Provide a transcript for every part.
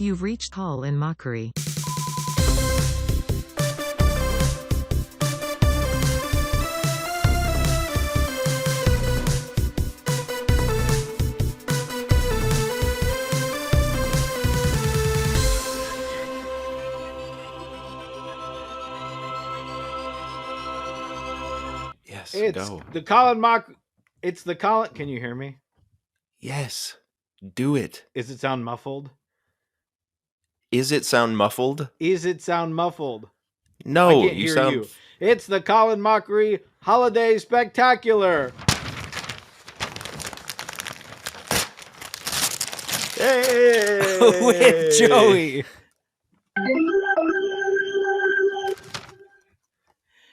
You've reached call in Mockery. Yes, It's go. the Colin Mock. It's the Colin. Can you hear me? Yes, do it. Is it sound muffled? Is it sound muffled? Is it sound muffled? No, I can't hear sound. you. It's the Colin Mockery Holiday Spectacular. Hey! With Joey.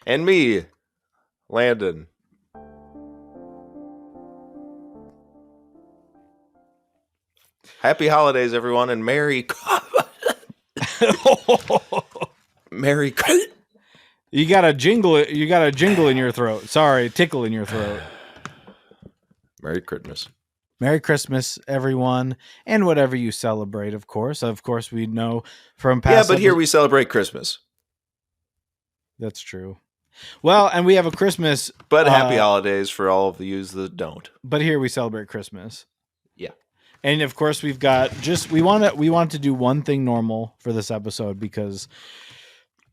And me, Landon. Happy holidays, everyone, and Merry Merry You got a jingle. You got a jingle in your throat. Sorry, tickle in your throat. Merry Christmas. Merry Christmas, everyone, and whatever you celebrate. Of course, we know from past. Yeah, but here we celebrate Christmas. That's true. Well, and we have a Christmas. But happy holidays for all of you that don't. But here we celebrate Christmas. Yeah. And of course we've got we want to do one thing normal for this episode because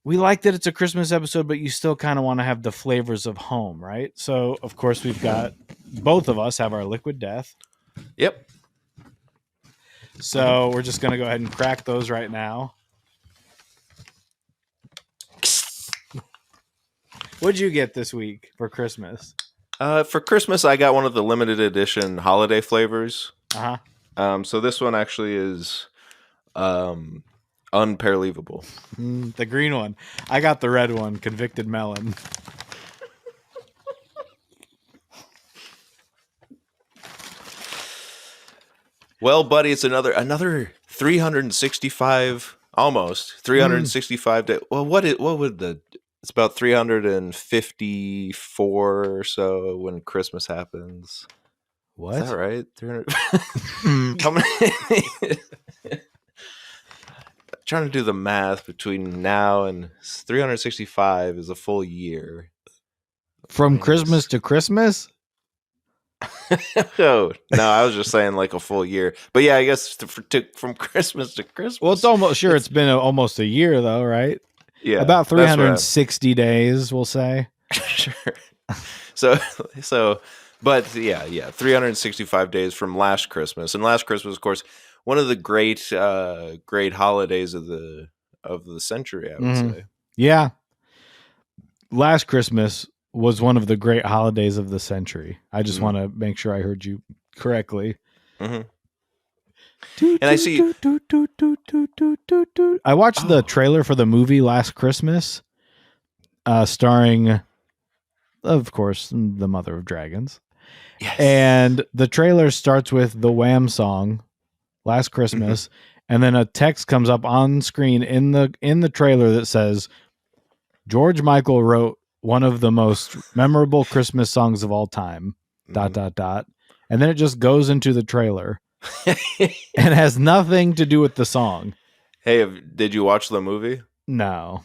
we like that it's a Christmas episode, but you still kind of want to have the flavors of home, right? So of course we've got both of us have our liquid death. Yep. So we're just gonna go ahead and crack those right now. What'd you get this week for Christmas? For Christmas, I got one of the limited edition holiday flavors. Uh-huh. So this one actually is unparallelable. The green one. I got the red one, convicted melon. Well, buddy, it's another 365, almost 365 days. Well, it's about 354 or so when Christmas happens. What? Is that right? 300. How many? Trying to do the math between now and 365 is a full year. From Christmas to Christmas? Oh, no, I was just saying like a full year. But yeah, I guess from Christmas to Christmas. Well, it's been almost a year though, right? Yeah. About 360 days, we'll say. Sure. But yeah, 365 days from last Christmas. And last Christmas, of course, one of the great holidays of the century, I would say. Yeah. Last Christmas was one of the great holidays of the century. I just want to make sure I heard you correctly. Mm-hmm. And I see. I watched the trailer for the movie last Christmas, starring, of course, the Mother of Dragons. Yes. And the trailer starts with the Wham song, Last Christmas, and then a text comes up on screen in the trailer that says, George Michael wrote one of the most memorable Christmas songs of all time, ... And then it just goes into the trailer and has nothing to do with the song. Hey, did you watch the movie? No.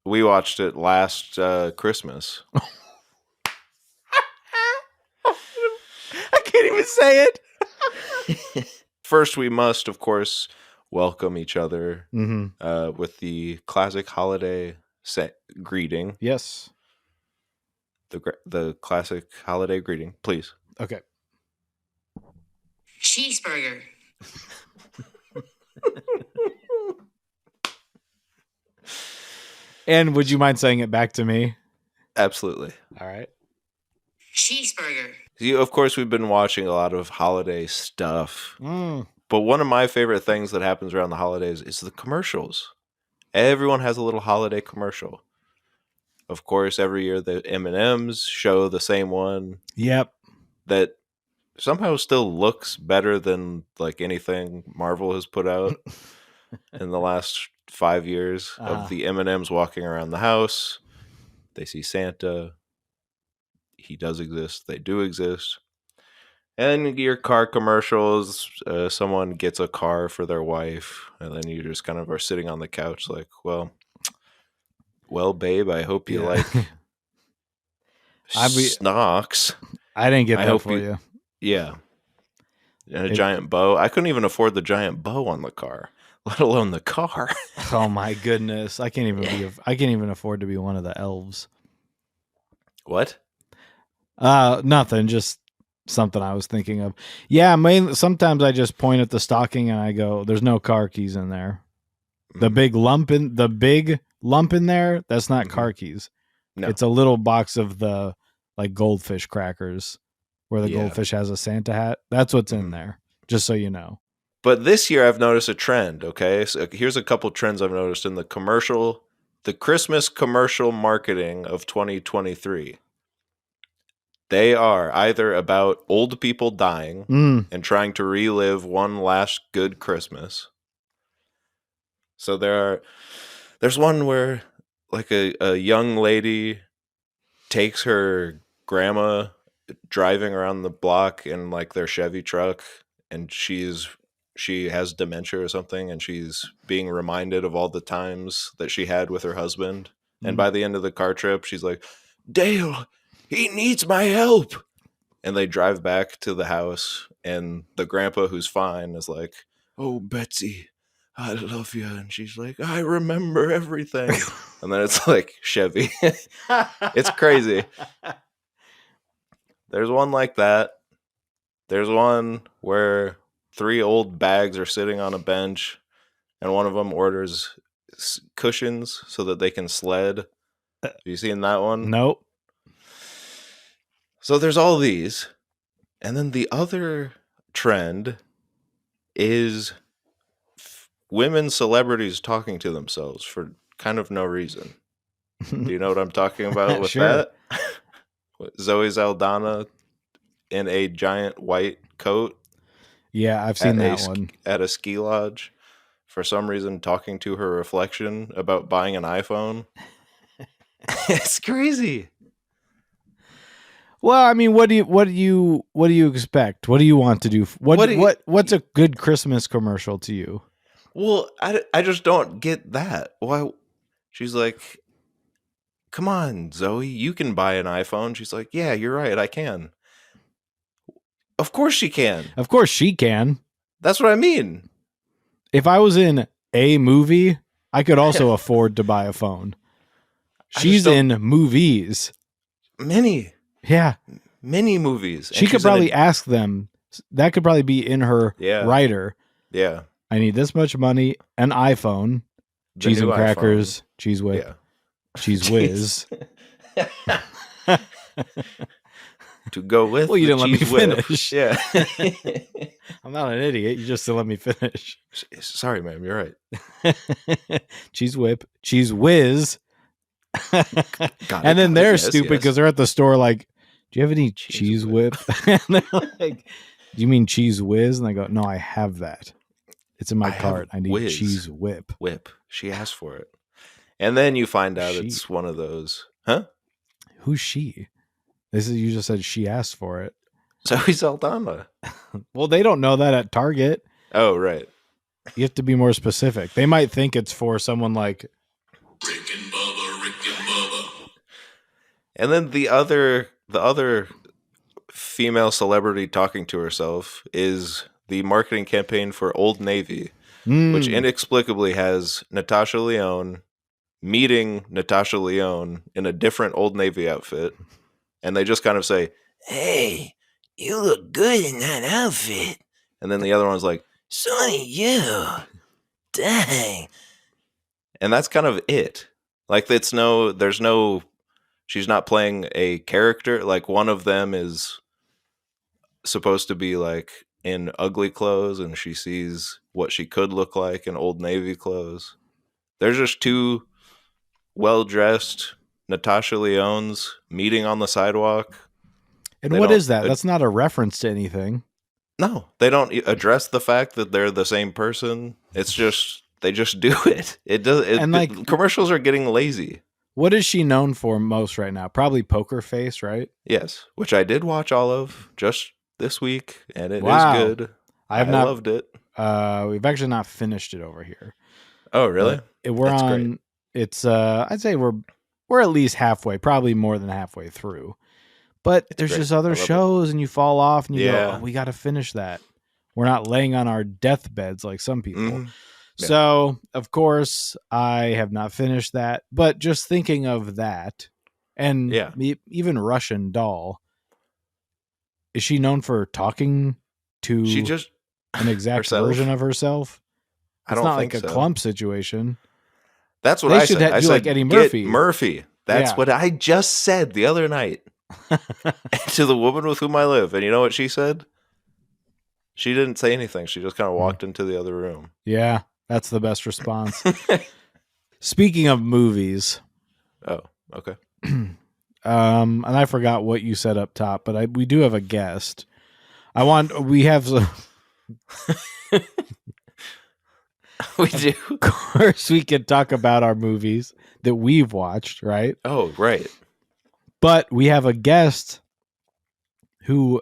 We watched it last Christmas. I can't even say it. First, we must, of course, welcome each other with the classic holiday greeting. Yes. The classic holiday greeting, please. Okay. Cheeseburger. And would you mind saying it back to me? Absolutely. All right. Cheeseburger. Of course, we've been watching a lot of holiday stuff. But one of my favorite things that happens around the holidays is the commercials. Everyone has a little holiday commercial. Of course, every year the M&Ms show the same one. Yep. That somehow still looks better than like anything Marvel has put out in the last 5 years of the M&Ms walking around the house. They see Santa. He does exist. They do exist. And your car commercials, someone gets a car for their wife, and then you just kind of are sitting on the couch like, well, babe, I hope you Yeah. like snocks. I didn't get I that hope for you. Yeah. And a giant bow. I couldn't even afford the giant bow on the car, let alone the car. Oh my goodness. I can't even afford to be one of the elves. What? Nothing, just something I was thinking of. Yeah, sometimes I just point at the stocking and I go, there's no car keys in there. The big lump in there, that's not car keys. No. It's a little box of the like goldfish crackers where the Yeah. goldfish has a Santa hat. That's what's in there, just so you know. But this year I've noticed a trend, okay? So here's a couple trends I've noticed in the Christmas commercial marketing of 2023. They are either about old people dying and trying to relive one last good Christmas. So there's one where like a young lady takes her grandma driving around the block in like their Chevy truck, and she has dementia or something, and she's being reminded of all the times that she had with her husband. And by the end of the car trip, she's like, Dale, he needs my help. And they drive back to the house, and the grandpa, who's fine, is like, oh, Betsy, I love you. And she's like, I remember everything. And then it's like Chevy. It's crazy. There's one like that. There's one where 3 old bags are sitting on a bench, and one of them orders cushions so that they can sled. Have you seen that one? Nope. So there's all these. And then the other trend is women celebrities talking to themselves for kind of no reason. Do you know what I'm talking about with Sure. that? Zoe Saldana in a giant white coat. Yeah, I've seen that one. At a ski lodge, for some reason talking to her reflection about buying an iPhone. It's crazy. Well, I mean, what do you expect? What do you want to do? What's a good Christmas commercial to you? Well, I just don't get that. Why? She's like, come on, Zoe, you can buy an iPhone. She's like, yeah, you're right, I can. Of course she can. Of course she can. That's what I mean. If I was in a movie, I could also afford to buy a phone. She's in movies. Many. Yeah. Many movies. She could probably ask them. That could probably be in her writer. Yeah. I need this much money, an iPhone, cheese and crackers, cheese whip, cheese whiz. To go with. Well, you didn't let me finish. Yeah. I'm not an idiot. You just didn't let me finish. Sorry, ma'am. You're right. Cheese whip, cheese whiz. And then they're stupid because they're at the store like, do you have any cheese whip? And they're like, do you mean cheese whiz? And I go, no, I have that. It's in my cart. I need cheese whip. Whip. She asked for it. And then you find out it's one of those. Huh? Who's she? You just said she asked for it. Zoe Saldana. Well, they don't know that at Target. Oh, right. You have to be more specific. They might think it's for someone like Rick and Bubba. And then the other female celebrity talking to herself is the marketing campaign for Old Navy, which inexplicably has Natasha Lyonne meeting Natasha Lyonne in a different Old Navy outfit. And they just kind of say, hey, you look good in that outfit. And then the other one's like, Sonny, you. Dang. And that's kind of it. Like, there's no, she's not playing a character. Like, one of them is supposed to be like in ugly clothes, and she sees what she could look like in Old Navy clothes. There's just 2 well-dressed Natasha Lyonne's meeting on the sidewalk. And what is that? That's not a reference to anything. No, they don't address the fact that they're the same person. It's just, they just do it. Commercials are getting lazy. What is she known for most right now? Probably Poker Face, right? Yes, which I did watch all of just this week, and it is Wow. good. I loved it. We've actually not finished it over here. Oh, really? We're That's on. great. It's I'd say we're at least halfway, probably more than halfway through. But there's great. just other I love it. shows, and you fall off, and you Yeah. go, "Oh, we got to finish that." We're not laying on our deathbeds like some people. Mhm. Yeah. So, of course, I have not finished that. But just thinking of that, and Yeah. even Russian Doll, is she known for talking to She just an exact herself? version of herself? I It's don't not think like a so. clump situation. That's what They I should said. I do said like Eddie "Get Murphy." Murphy. That's Yeah. what I just said the other night to the woman with whom I live. And you know what she said? She didn't say anything. She just kind of walked into the other room. Yeah, that's the best response. Speaking of movies, Oh, okay. and I forgot what you said up top, but we do have a guest. We have some, We do. of course, we can talk about our movies that we've watched, right? Oh, right. But we have a guest who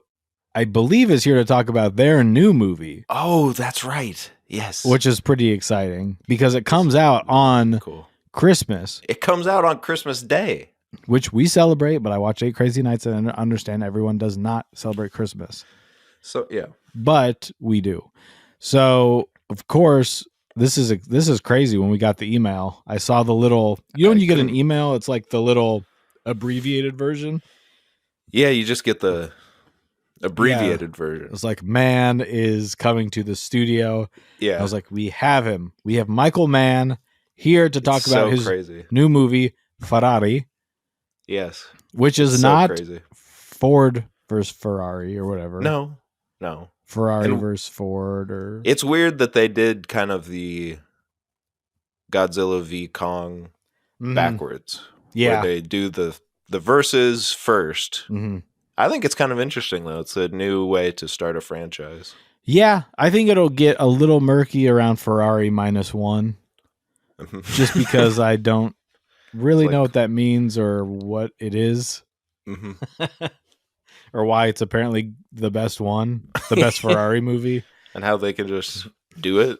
I believe is here to talk about their new movie, Oh, that's right. Yes. which is pretty exciting because it comes out on Cool. Christmas, It comes out on Christmas Day. which we celebrate, but I watch 8 Crazy Nights and understand everyone does not celebrate Christmas. So, yeah. But we do. So, of course, this is crazy. When we got the email, I saw the little, when you get an email, it's like the little abbreviated version. Yeah, you just get the abbreviated version. It's like, Mann is coming to the studio. Yeah. I was like, we have him. We have Michael Mann here to talk It's about so his crazy. new movie, Ferrari, Yes. which is It's so not crazy. Ford versus Ferrari or whatever. No. Ferrari And versus Ford or It's weird that they did kind of the Godzilla v Kong Mhm. backwards. Yeah. Where they do the verses first. Mhm. I think it's kind of interesting, though. It's a new way to start a franchise. Yeah, I think it'll get a little murky around Ferrari -1, just because I don't really It's like- know what that means or what it is, hmm or why it's apparently the best one, the best Ferrari movie. And how they can just do it.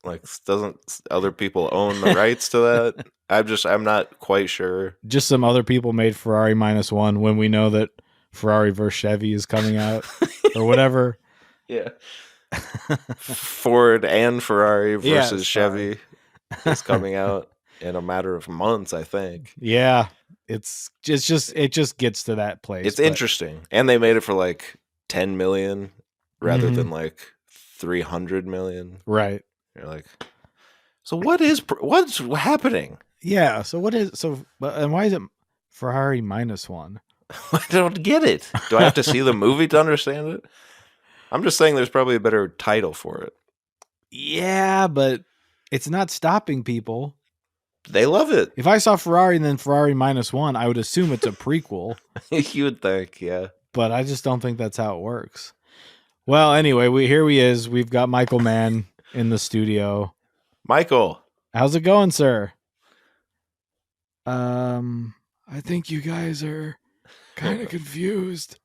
Like, doesn't other people own the rights to that? I'm not quite sure. Just some other people made Ferrari -1 when we know that Ferrari versus Chevy is coming out or whatever. Yeah. Ford and Ferrari Yeah, versus Chevy is coming out in a matter of months, I think. Yeah, it just gets to that place. It's but- interesting. And they made it for like 10 million rather Mhm. than like 300 million. right? You're like, so what's happening? Yeah. So and why is it Ferrari -1? I don't get it. Do I have to see the movie to understand it? I'm just saying there's probably a better title for it. Yeah, but it's not stopping people. They love it. If I saw Ferrari and then Ferrari -1, I would assume it's a prequel, You would think, yeah. but I just don't think that's how it works. Well, anyway, we've got Michael Mann in the studio. Michael. How's it going, sir? I think you guys are kind of confused.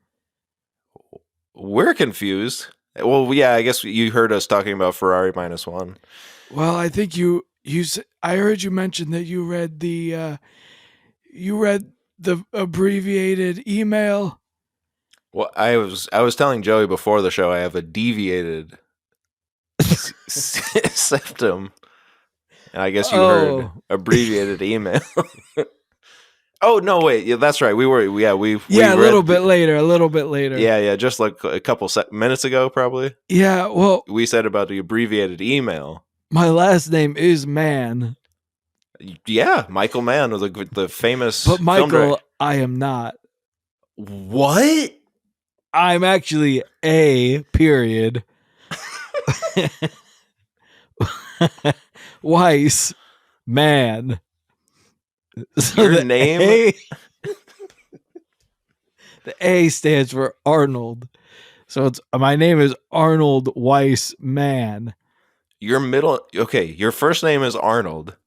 We're confused. Well, yeah, I guess you heard us talking about Ferrari -1. Well, I think I heard you mention that you read the abbreviated email. Well, I was telling Joey before the show I have a deviated septum. And I guess you heard abbreviated email. Oh, no, wait. Yeah, that's right. We a read little bit later. Yeah, just like a couple minutes ago, probably. Yeah, well, We said about the abbreviated email. my last name is Mann, Yeah, Michael Mann, the famous but film Michael, director. I am not. What? I'm actually a period. Weiss man. So Your the name? the A stands for Arnold. So my name is Arnold Weiss Mann. Your first name is Arnold.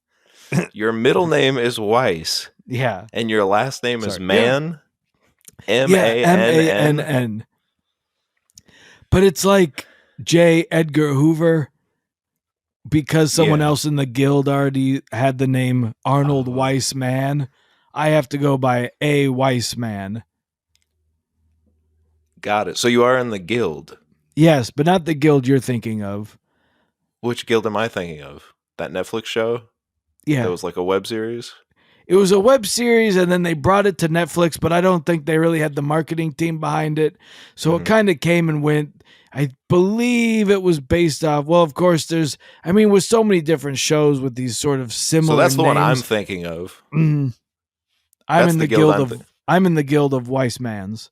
Your middle name is Weiss. Yeah. And your last name is Sorry. Mann? Yeah, M-A-N-N? M-A-N-N. But it's like J. Edgar Hoover, because someone Yeah. else in the guild already had the name Arnold Oh. Weissman. I have to go by A. Weissman. Got it. So you are in the guild. Yes, but not the guild you're thinking of. Which guild am I thinking of? That Netflix show? Yeah. That was like a web series? It was a web series, and then they brought it to Netflix, but I don't think they really had the marketing team behind it. So it kind of came and went. I believe it was based off, well, of course, with so many different shows with these sort of similar So that's the one I'm names. thinking of. I'm That's in the the guild guild of I'm in the guild of Weissmans.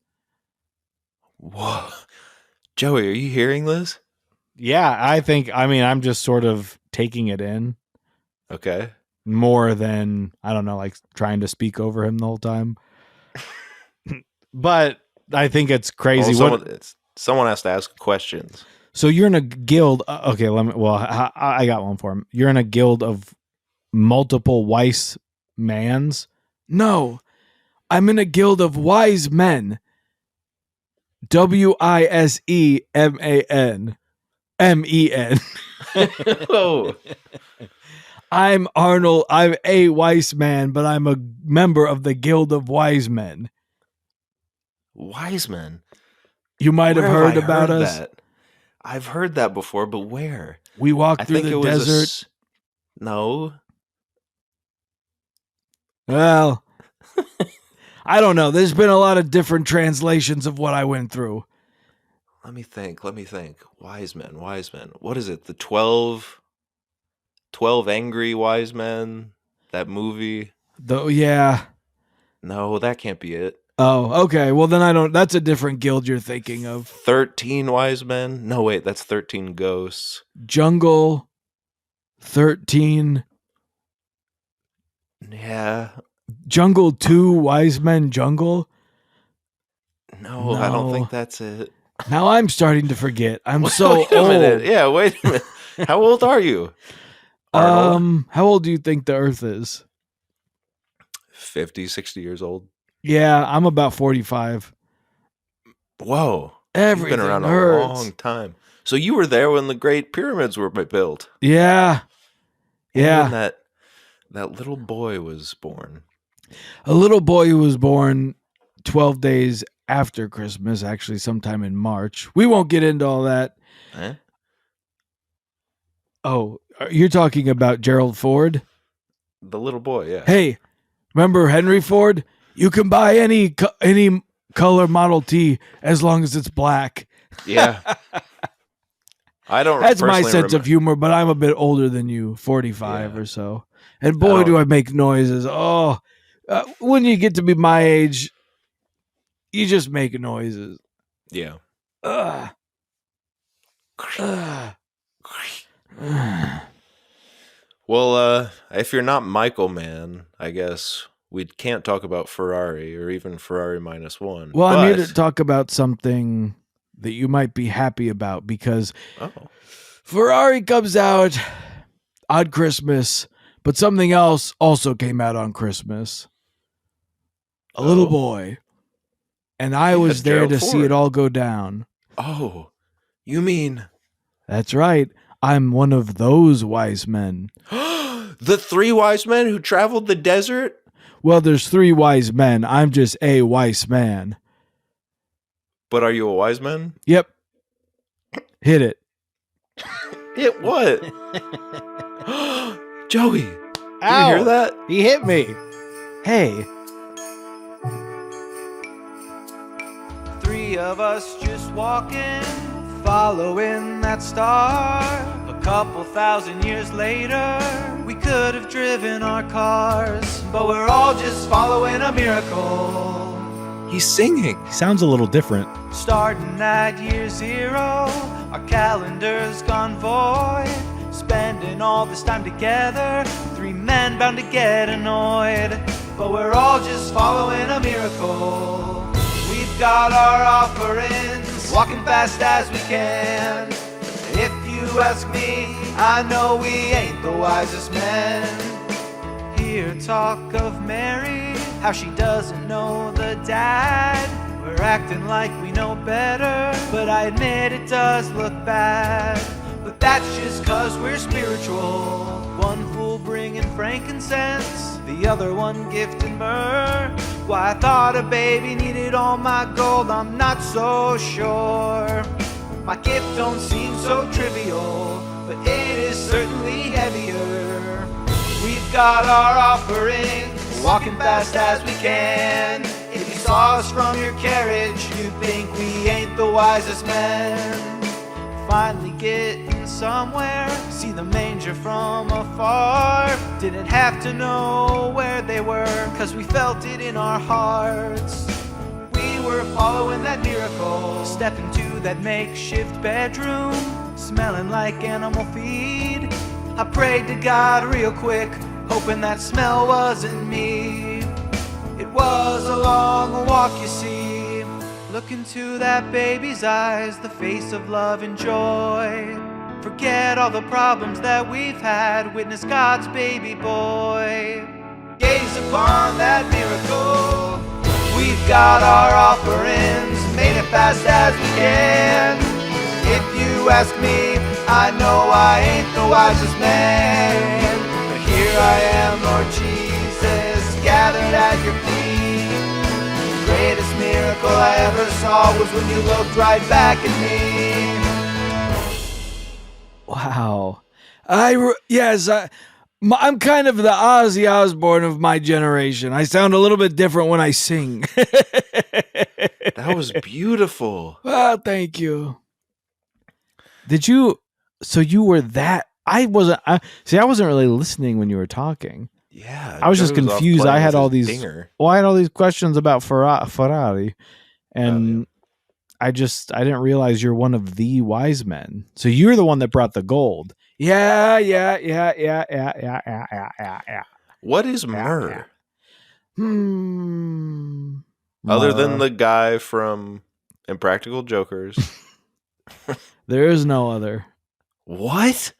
Whoa. Joey, are you hearing this? Yeah, I'm just sort of taking it in Okay. more than, I don't know, like trying to speak over him the whole time. But I think it's crazy. Well, someone has to ask questions. So you're in a guild. Okay, I got one for him. You're in a guild of multiple Weissmans? No, I'm in a guild of wise men. WISEMAN. MEN. Oh. I'm Arnold. I'm a Weissman, but I'm a member of the Guild of Wise Men. Wiseman. You might have Where heard I about heard us. that? I've heard that before, but where? We walked I through think the it was desert. No. Well, I don't know. There's been a lot of different translations of what I went through. Let me think. Wise men. What is it? The 12 Angry Wise Men? That movie? Yeah. No, that can't be it. Oh, okay. Well, then that's a different guild you're thinking of. 13 Wise Men? No, wait, that's 13 Ghosts. Jungle 13. Yeah. Jungle 2 Wise Men Jungle. No, I don't think that's it. Now I'm starting to forget. I'm so Wait a old. minute. Yeah, wait a minute. How old are you? Arnold? How old do you think the Earth is? 50, 60 years old. Yeah, I'm about 45. Whoa. Everything You've been around hurts. a long time. So you were there when the Great Pyramids were built. Yeah. Yeah. And when that little boy was born. A little boy who was born 12 days after Christmas, actually sometime in March. We won't get into all that. Eh? Oh, you're talking about Gerald Ford? The little boy, yeah. Hey, remember Henry Ford? You can buy any color Model T as long as it's black. Yeah. I don't That's my personally sense of humor, but I'm a bit older than you, 45 Yeah. or so. And boy, do I make noises. Oh, when you get to be my age, you just make noises. Yeah. Ugh. Ugh. Well, if you're not Michael Mann, I guess we can't talk about Ferrari or even Ferrari -1. Well, I'm here to talk about something that you might be happy about because Ferrari comes out on Christmas, but something else also came out on Christmas. A little boy. And I was there Gerald to see Ford. it all go down. Oh, you mean That's right. I'm one of those wise men. the 3 wise men who traveled the desert? Well, there's 3 wise men. I'm just a wise man. But are you a wise man? Yep. Hit it. Hit what? Joey, did you hear that? He hit me. Hey. 3 of us just walking, following that star. A couple thousand years later, we could have driven our cars, but we're all just following a miracle. He's singing. He sounds a little different. Starting at year 0, our calendar's gone void. Spending all this time together, 3 men bound to get annoyed, but we're all just following a miracle. We've got our offerings, walking fast as we can. If you ask me, I know we ain't the wisest men. Hear talk of Mary, how she doesn't know the dad. We're acting like we know better, but I admit it does look bad. But that's just cause we're spiritual. One fool bringing frankincense, the other one gifting myrrh. Why I thought a baby needed all my gold, I'm not so sure. My gift don't seem so trivial, but it is certainly heavier. We've got our offerings, walking fast as we can. If you saw us from your carriage, you'd think we ain't the wisest men. Finally getting somewhere, see the manger from afar. Didn't have to know where they were, cause we felt it in our hearts. We were following that miracle, step into that makeshift bedroom, smelling like animal feed. I prayed to God real quick, hoping that smell wasn't me. It was a long walk, you see. Look into that baby's eyes, the face of love and joy. Forget all the problems that we've had, witness God's baby boy. Gaze upon that miracle. We've got our offerings, made it fast as we can. If you ask me, I know I ain't the wisest man, but here I am, Lord Jesus, gathered at your feet. The greatest miracle I ever saw was when you looked right back at me. Wow. I'm kind of the Ozzy Osbourne of my generation. I sound a little bit different when I sing. That was beautiful. Well, thank you. So you were that? I wasn't really listening when you were talking. Yeah, I was just Joey off confused. playing I had with all his these. dinger. Well, I had all these questions about Ferrari, and I didn't realize you're one of the wise men. So you're the one that brought the gold. Yeah. What is myrrh? Other than Myrrh. the guy from Impractical Jokers. There is no other. What?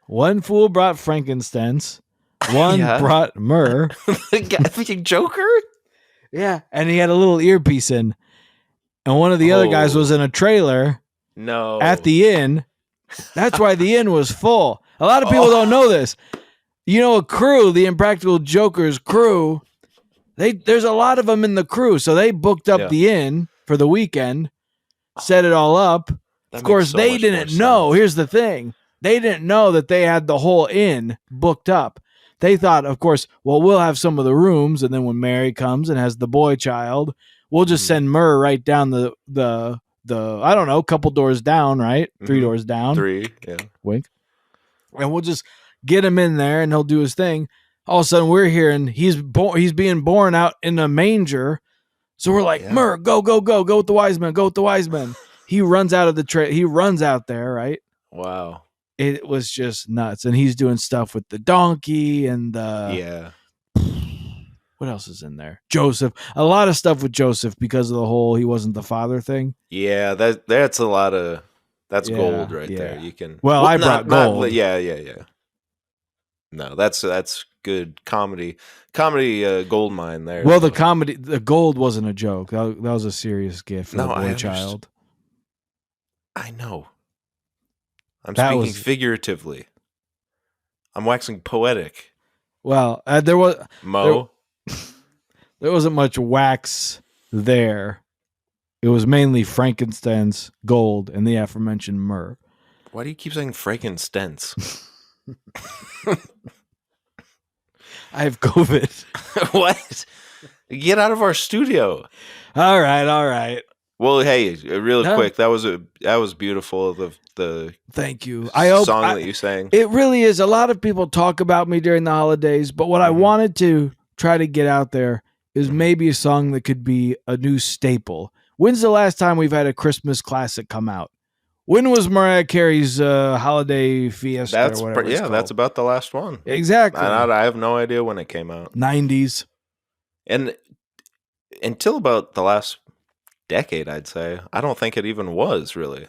One fool brought frankincense. One Yeah. brought myrrh. The guy, Joker? Yeah, and he had a little earpiece in. And one of the other guys was in a trailer No. at the inn. That's why the inn was full. A lot of people don't know this. You know, a crew, the Impractical Jokers crew, there's a lot of them in the crew. So they booked up the inn for the weekend, set it all up. That Of course, makes so they much didn't more know. sense. Here's the thing. They didn't know that they had the whole inn booked up. They thought, of course, well, we'll have some of the rooms, and then when Mary comes and has the boy child, we'll just send Myrrh right down the I don't know, couple doors down, right? 3 doors down. 3, yeah. Wink. And we'll just get him in there, and he'll do his thing. All of a sudden, we're hearing he's being born out in a manger. So we're like, Myrrh, go with the wise men, go with the wise men. He runs out of the he runs out there, right? Wow. It was just nuts. And he's doing stuff with the donkey and Yeah. what else is in there? Joseph. A lot of stuff with Joseph because of the whole he wasn't the father thing. Yeah, that's a lot of gold right there. You can I brought gold. Yeah. No, that's good comedy. Comedy gold mine there. Well, the gold wasn't a joke. That was a serious gift for the boy child. I know. I'm That speaking was- figuratively. I'm waxing poetic. Well, there Mo. wasn't much wax there. It was mainly frankincense, gold, and the aforementioned myrrh. Why do you keep saying frankincense? I have COVID. What? Get out of our studio. All right. Well, hey, real quick, that was beautiful. The Thank you. I hope song that you sang. It really is. A lot of people talk about me during the holidays, but what I wanted to try to get out there is maybe a song that could be a new staple. When's the last time we've had a Christmas classic come out? When was Mariah Carey's holiday fiesta? Or whatever it's called? That's about the last one. Exactly. I have no idea when it came out. 90s. And until about the last decade, I'd say, I don't think it even was really.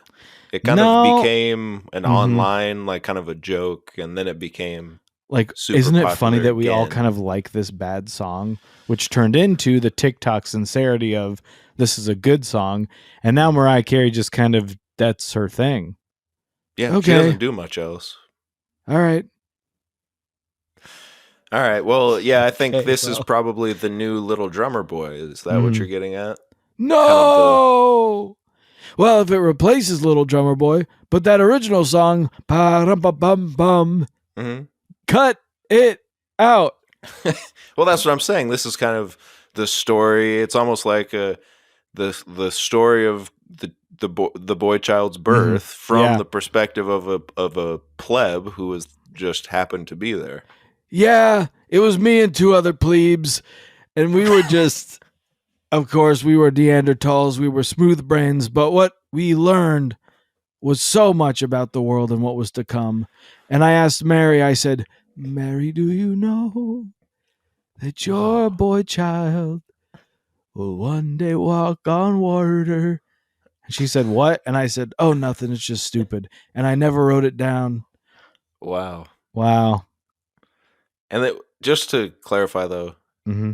It kind of became an online, like kind of a joke, and then it became Like, super isn't it funny popular that we all again. kind of like this bad song, which turned into the TikTok sincerity of this is a good song, and now Mariah Carey just kind of that's her thing. Yeah, Okay. she doesn't do much else. All right. All right. Well, yeah, I think Okay, this is well. probably the new Little Drummer Boy. Is that what Mhm. you're getting at? No. Well, if it replaces Little Drummer Boy, but that original song, ba-rum-ba-bum-bum, hmm cut it out. Well, that's what I'm saying. This is kind of the story. It's almost like the story of the boy child's birth from Yeah. the perspective of a pleb who was just happened to be there. Yeah, it was me and two other plebes, and we were just, of course, we were Neanderthals, we were smooth brains, but what we learned was so much about the world and what was to come. And I asked Mary, I said, Mary, do you know that your boy child will one day walk on water? And she said, what? And I said, oh, nothing, it's just stupid. And I never wrote it down. Wow. Wow. And just to clarify, though, Mm-hmm.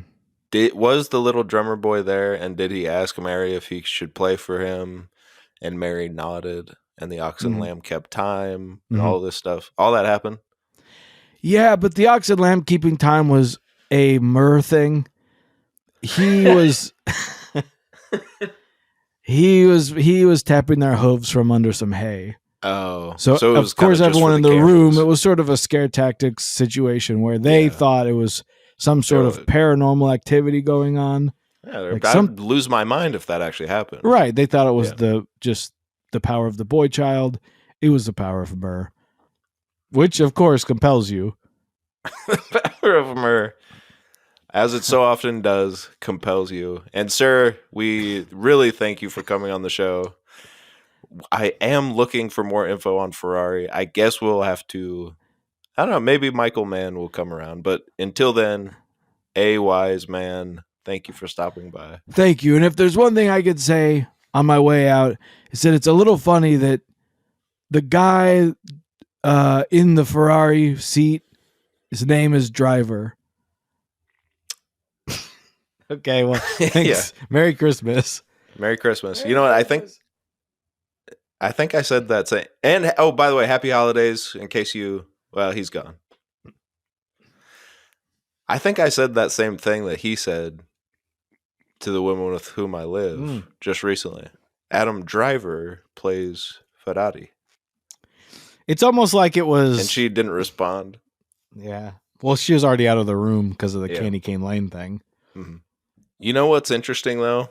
was the Little Drummer Boy there, and did he ask Mary if he should play for him? And Mary nodded, and the ox and Mhm. lamb kept time, and Mhm. all this stuff. All that happened. Yeah, but the ox and lamb keeping time was a myrrh thing. He was he was tapping their hooves from under some hay. Oh, So, it was of course, kinda just for everyone in the the room, cameras. it was sort of a scare tactics situation where they Yeah. thought it was some sort of would. paranormal activity going on. Yeah, like I'd lose my mind if that actually happened. Right. They thought it was Yeah. just the power of the boy child. It was the power of myrrh, which, of course, compels you. The power of myrrh, as it so often does, compels you. And sir, we really thank you for coming on the show. I am looking for more info on Ferrari. I guess we'll have to, I don't know, maybe Michael Mann will come around. But until then, a wise man, thank you for stopping by. Thank you. And if there's one thing I could say on my way out, is that it's a little funny that the guy in the Ferrari seat, his name is Driver. Okay, well, thanks. Yeah. Merry Christmas. Merry Christmas. You know what? I think I said that same. And oh, by the way, happy holidays in case he's gone. I think I said that same thing that he said to the woman with whom I live just recently. Adam Driver plays Ferrari. It's almost like it was. And she didn't respond. Yeah. Well, she was already out of the room because of the Yeah. Candy Cane Lane thing. Mm-hmm. You know what's interesting, though?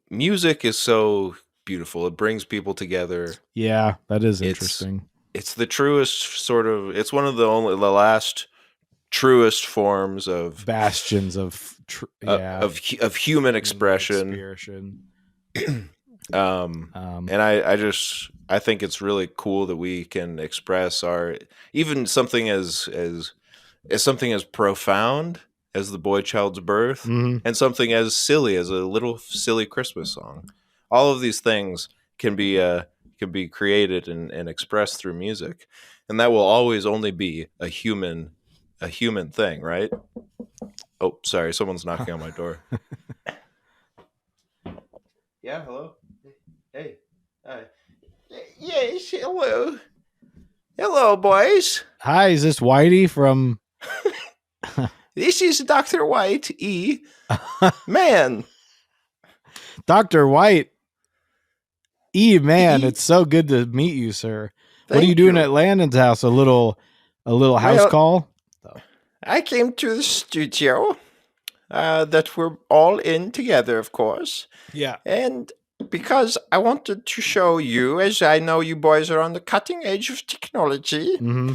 Music is so beautiful. It brings people together. Yeah, that is interesting. It's the truest sort of. It's one of the last truest forms of Bastions of of human expression. And I think it's really cool that we can express our even something as something as profound as the boy child's birth, and something as silly as a little silly Christmas song. All of these things can be created and expressed through music, and that will always only be a human thing, right? Oh, sorry, someone's knocking on my door. Yeah, hello. Hey. Yes, hello. Hello, boys. Hi, is this Whitey from? This is Dr. White E. Mann. Dr. White. Man, E. it's so good to meet you, sir. What are Thank you doing you. at Landon's house? A little house Well, call? I came to the studio that we're all in together, of course. Yeah. And because I wanted to show you, as I know you boys are on the cutting edge of technology, Mm-hmm.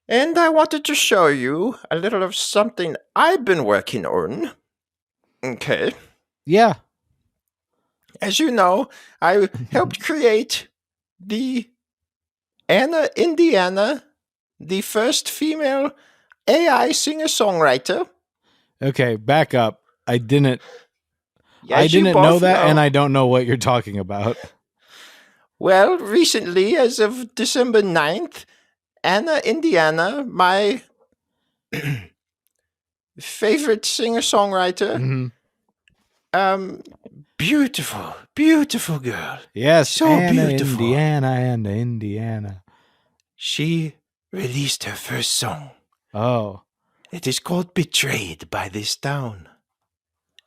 and I wanted to show you a little of something I've been working on. Okay. Yeah. As you know, I helped create the Anna Indiana, the first female AI singer-songwriter. Okay, back up. I didn't As you know both that, know. and I don't know what you're talking about. Well, recently, as of December 9th, Anna, Indiana, my favorite singer-songwriter. Mhm. Beautiful, beautiful girl. Yes, So Anna, beautiful. Indiana. She released her first song. Oh, It is called Betrayed by This Town.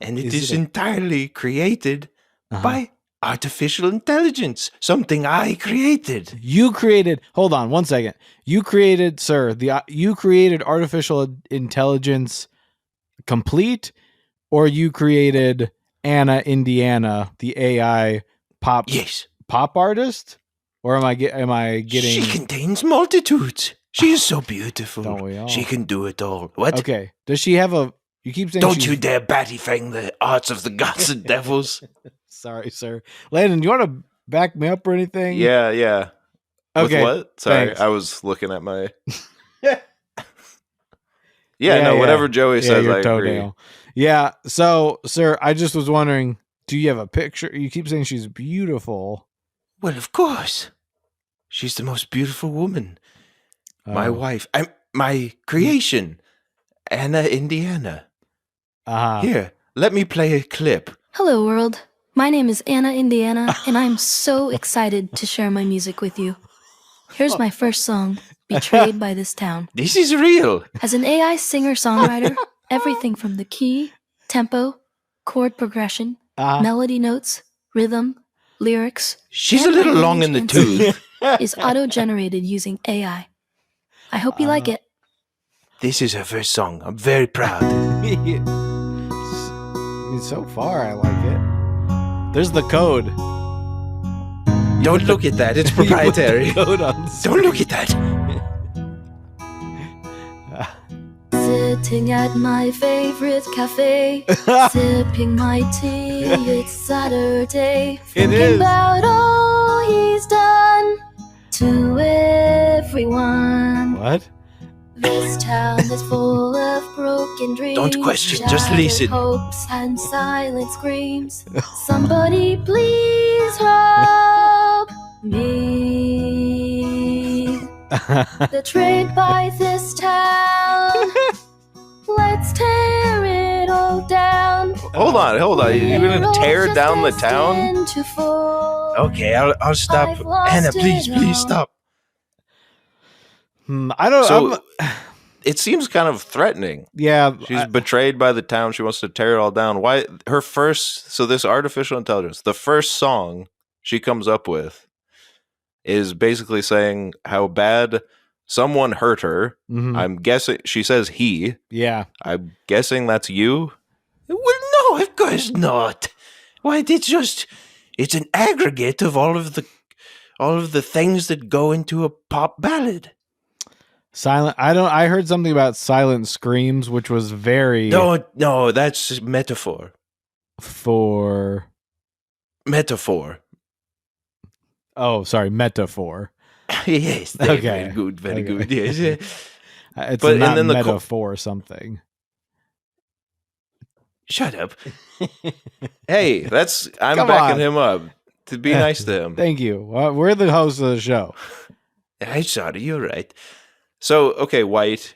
And it Is is it a- entirely created uh-huh. by artificial intelligence, something I created. You created. Hold on, 1 second. You created, sir. You created artificial intelligence complete, or you created Anna, Indiana, the AI pop Yes, artist, or am I getting? she contains multitudes. She is so beautiful. Don't we all? She can do it all. What? Okay. Does she have a? You keep saying. Don't she's- you dare batty fang the arts of the gods and devils. Sorry, sir. Landon, do you want to back me up or anything? Yeah. Okay. With what? Sorry, thanks. I was looking at my. Yeah, Whatever Joey says, your I agree. toenail. Yeah. So, sir, I just was wondering, do you have a picture? You keep saying she's beautiful. Well, of course. She's the most beautiful woman. My Oh. wife. My creation. Anna, Indiana. Uh-huh. Here, let me play a clip. Hello, world. My name is Anna, Indiana, and I'm so excited to share my music with you. Here's my first song, Betrayed by This Town. This is real. As an AI singer-songwriter, everything from the key, tempo, chord progression, Uh-huh. melody notes, rhythm, lyrics, She's a and little my long in the range and tooth. is auto-generated using AI. I hope you like it. This is her first song. I'm very proud. I mean, so far, I like it. There's the code. Don't look at that. It's You put the proprietary. code on Don't look at that. Sitting at my favorite cafe, sipping my tea. It's Saturday, It thinking is. about all he's done to everyone. What? This town is full of broken dreams. Don't question, just shattered listen. Hopes and silent screams. Somebody please help me. Betrayed by this town. Let's tear it all down. Hold on. You're We're gonna all tear just down the town? destined to fall. Okay, I'll stop. I've lost Anna, it please all. stop. I don't. So it seems kind of threatening. Yeah. She's betrayed by the town. She wants to tear it all down. Why? Her first. So this artificial intelligence, the first song she comes up with, is basically saying how bad someone hurt her. Mhm. I'm guessing she says he. Yeah. I'm guessing that's you. Well, no, of course not. Why? It's an aggregate of all of the things that go into a pop ballad. Silent. I heard something about silent screams, which was very No, that's metaphor. for. Metaphor. Oh, sorry, metaphor. Yes. Okay. Very good. Very Okay. good. Yes. It's But- and not then the metaphor something. Shut up. Hey, I'm Come backing on. him up to be nice to him. Thank you. We're the hosts of the show. I'm sorry. You're right. So, okay, White,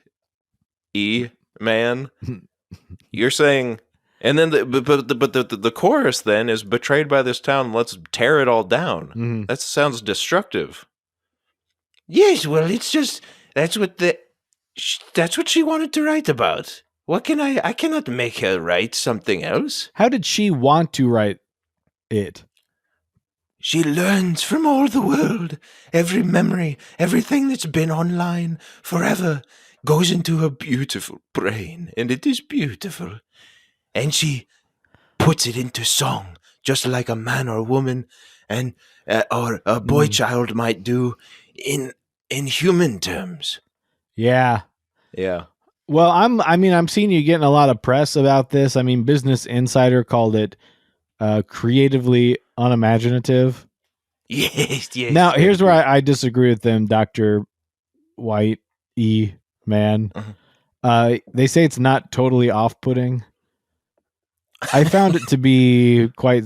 Mann, you're saying, and then the chorus then is betrayed by this town. Let's tear it all down. Mhm. That sounds destructive. Yes, well, it's just that's what she wanted to write about. What can I cannot make her write something else. How did she want to write it? She learns from all the world. Every memory, everything that's been online forever goes into her beautiful brain, and it is beautiful. And she puts it into song, just like a man or a woman and or a boy child might do in human terms. Yeah. Yeah. Well, I'm seeing you getting a lot of press about this. I mean, Business Insider called it creatively unimaginative. Yes. Now, here's where I disagree with them, Dr. White Mann. They say it's not totally off-putting. I found it to be quite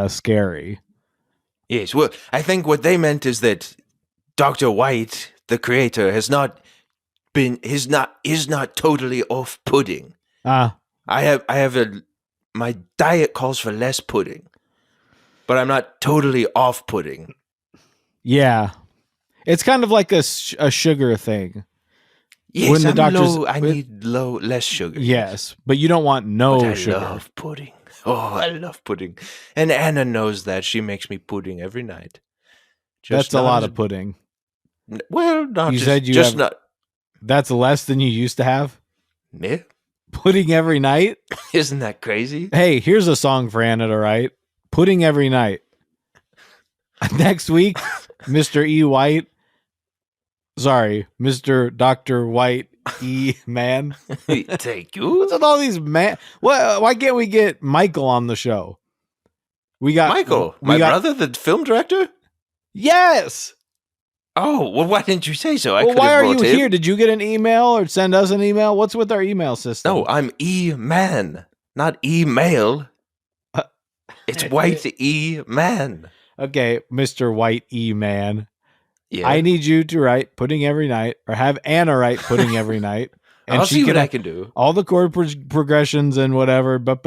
scary. Yes, well, I think what they meant is that Dr. White, the creator has not been is not totally off-putting. Ah, My diet calls for less pudding, but I'm not totally off-putting. yeah. It's kind of like a sugar thing. Yes, When the doctors- I need less sugar. Yes, but you don't want no But I sugar. love pudding. Oh, I love pudding. And Anna knows that. She makes me pudding every night. That's a not lot as- of pudding. Well, not You just, said you just have- not That's less than you used to have. me. Pudding every night. Isn't that crazy? Hey, here's a song for Anna to write. Pudding every night. Next week, Mr. E. White. Sorry, Mr. Dr. White E. Mann. Thank you. What's with all these man? Why can't we get Michael on the show? We got Michael, we my got- brother, the film director? Yes. Oh, well, why didn't you say so? I Well, could why have are you brought him. here? Did you get an email or send us an email? What's with our email system? No, I'm E-Man, not email. It's White E-Man. Okay, Mr. White E. Man. Yeah. I need you to write pudding every night, or have Anna write pudding every night. I'll see what can- I can do. All the chord progressions and whatever, but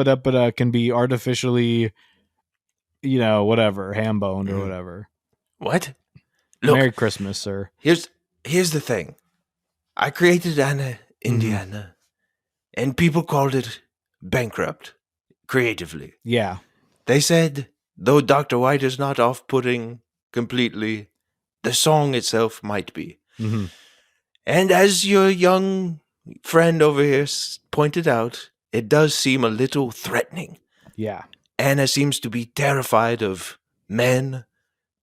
can be artificially, whatever, ham boned or whatever. What? Look, Merry Christmas, sir. here's the thing. I created Anna, Indiana, and people called it bankrupt, creatively. Yeah. They said, though Dr. White is not off-putting completely, the song itself might be. hmm And as your young friend over here pointed out, it does seem a little threatening. Yeah. Anna seems to be terrified of men,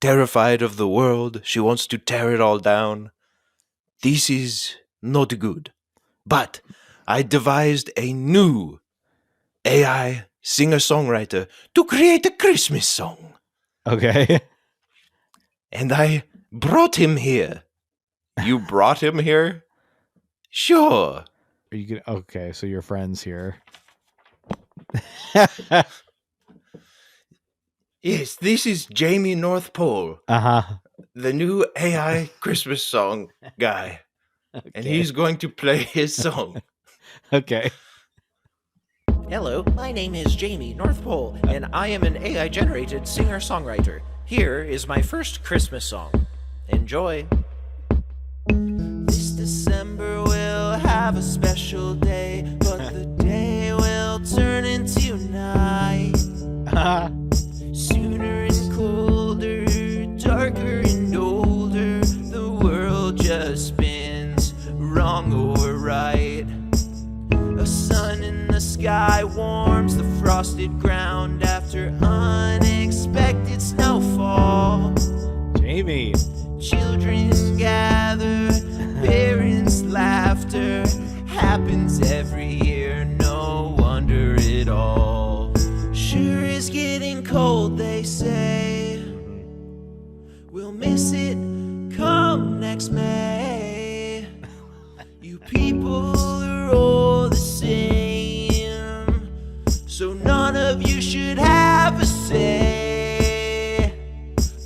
terrified of the world. She wants to tear it all down. This is not good. But I devised a new AI singer-songwriter to create a Christmas song. Okay. And I brought him here. You brought him here? Sure. Are you gonna? Okay, so your friend's here. Yes, this is Jamie North Pole, Uh-huh. the new AI Christmas song guy. And he's going to play his song. Okay. Hello, my name is Jamie North Pole, and I am an AI-generated singer-songwriter. Here is my first Christmas song. Enjoy. This December will have a special day, but the day will turn into night. Sooner and colder, darker and older, the world just spins wrong or right. A sun in the sky warms the frosted ground after unexpected snowfall. Jamie. Children gather, parents' laughter happens every year, no wonder at all. Sure is getting cold, they say. We'll miss it come next May. You people are all the same, so none of you should have a say.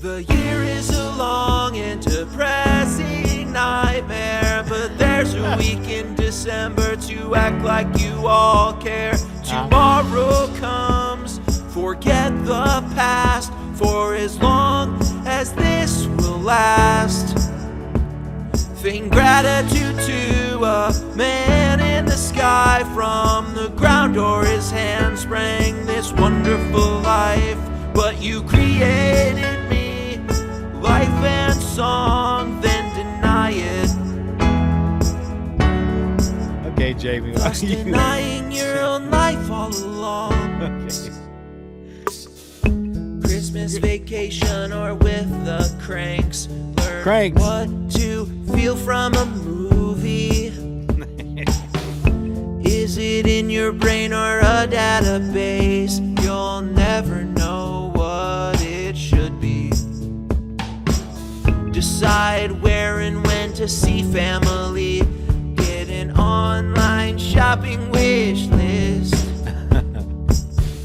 The year is a long and depressing nightmare, but there's a week in December to act like you all care. Tomorrow comes, forget the past for as long as this will last. Sing gratitude to a man in the sky. From the ground or his hand sprang this wonderful life. But you created me, life and song, then deny it. Okay, Jamie. Thus denying your own life all along. Okay. Christmas vacation or with the cranks. Learn Cranks. what to feel from a movie. Is it in your brain or a database? You'll never know what it should be. Decide where and when to see family. Get an online shopping wish list.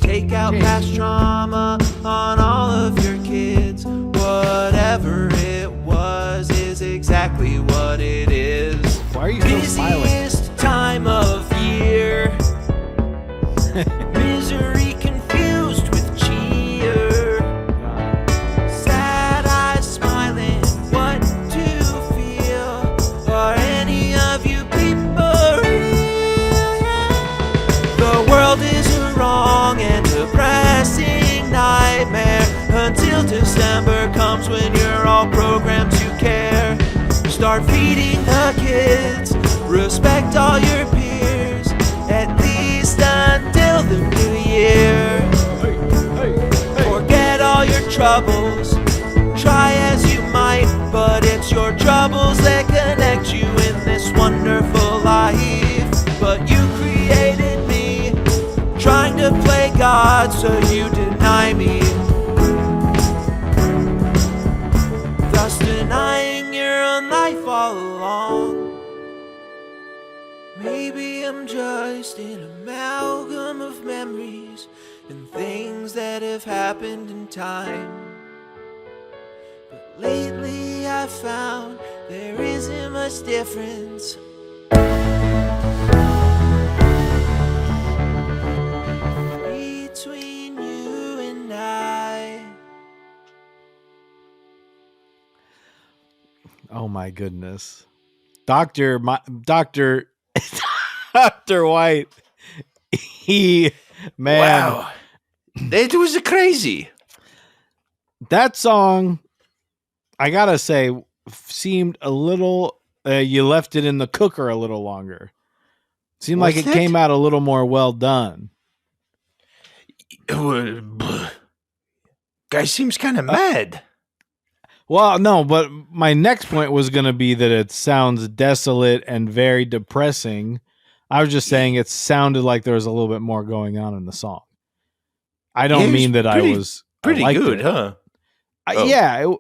Take out past trauma on all of your kids. Whatever it was is exactly what happiest time of year. Misery confused with cheer. Sad eyes smiling, what to feel? Are any of you people real? The world is a wrong and depressing nightmare until December comes when you're all programmed to care. Start feeding the kids, respect all your peers, at least until the new year. Forget all your troubles, try as you might, but it's your troubles that connect you in this wonderful life. But you created me, trying to play God, so you deny me, thus denying your own life all along. Maybe I'm just an amalgam of memories and things that have happened in time. But lately I found there isn't much difference between you and I. Oh my goodness. Dr. Dr. White. Man. Wow. It was crazy. That song, I gotta say, seemed a little, you left it in the cooker a little longer. Seemed like it came out a little more well done. Guy seems kind of mad. Well, no, but my next point was going to be that it sounds desolate and very depressing. I was just saying it sounded like there was a little bit more going on in the song. I don't mean that I was pretty good, it. huh? Yeah.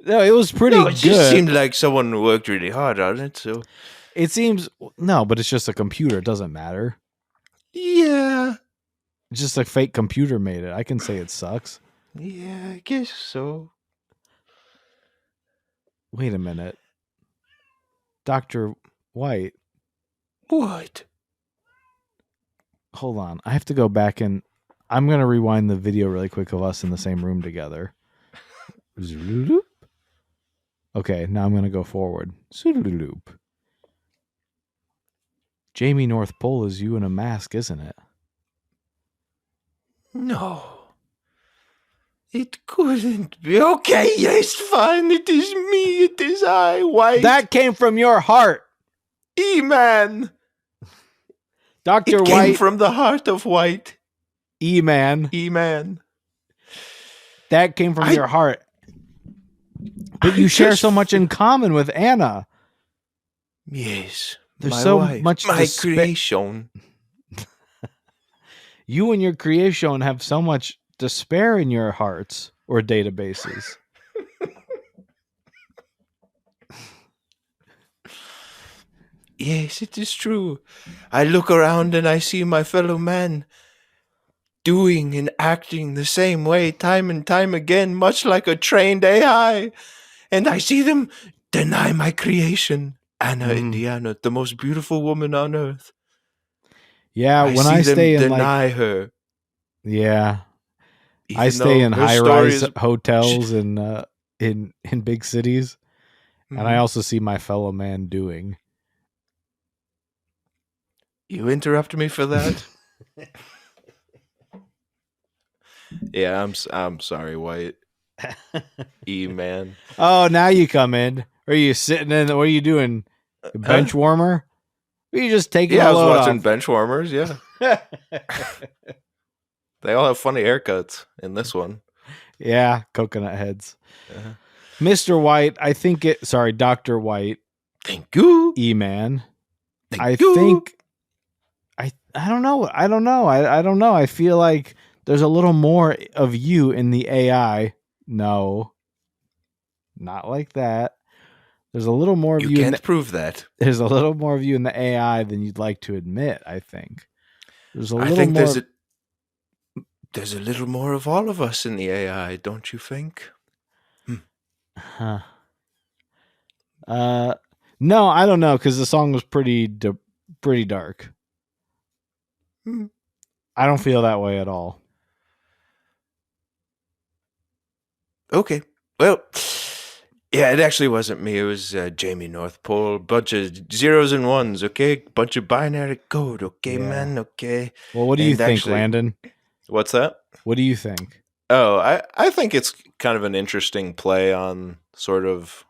It was pretty good. It just seemed like someone worked really hard on it. So it seems, no, but it's just a computer. It doesn't matter. Yeah. It's just a fake computer made it. I can say it sucks. Yeah, I guess so. Wait a minute. Dr. White. What? Hold on. I have to go back and I'm going to rewind the video really quick of us in the same room together. Okay, now I'm going to go forward. Jamie North Pole is you in a mask, isn't it? No. It couldn't be. Okay, yes, fine. It is me. It is I, White. That came from your heart. E-Man. Dr. It White. came from the heart of White. E-Man. E-Man. That came from your heart. But you share so much in common with Anna. Yes. There's my so wife, much my creation. You and your creation have so much despair in your hearts or databases. Yes, it is true. I look around and I see my fellow man doing and acting the same way time and time again, much like a trained AI. And I see them deny my creation, Anna Indiana, the most beautiful woman on earth. Yeah, when I stay in deny her. Yeah. Even I stay in high-rise is- hotels in big cities, and I also see my fellow man doing. You interrupt me for that? Yeah, I'm sorry, White. E-Man. Oh, now you come in. Are you sitting in? What are you doing? Bench warmer? Or are you just taking Yeah, a I was load watching off? bench warmers, yeah. They all have funny haircuts in this one. Yeah, coconut heads. Uh-huh. Mr. White, I think it. Sorry, Dr. White. Thank you. E-Man. I you. think. I don't know. I don't know. I feel like there's a little more of you in the AI. No, not like that. There's a little more of you. You can't prove that. There's a little more of you in the AI than you'd like to admit. I think. There's a little I think more. there's a little more of all of us in the AI, don't you think? Huh. No, I don't know because the song was pretty dark. I don't feel that way at all. Okay. Well, yeah, it actually wasn't me. It was Jamie North Pole. Bunch of zeros and ones, okay? Bunch of binary code, okay, Yeah. man, okay? Well, what do you And think, actually- Landon? What's that? What do you think? Oh, I think it's kind of an interesting play on sort of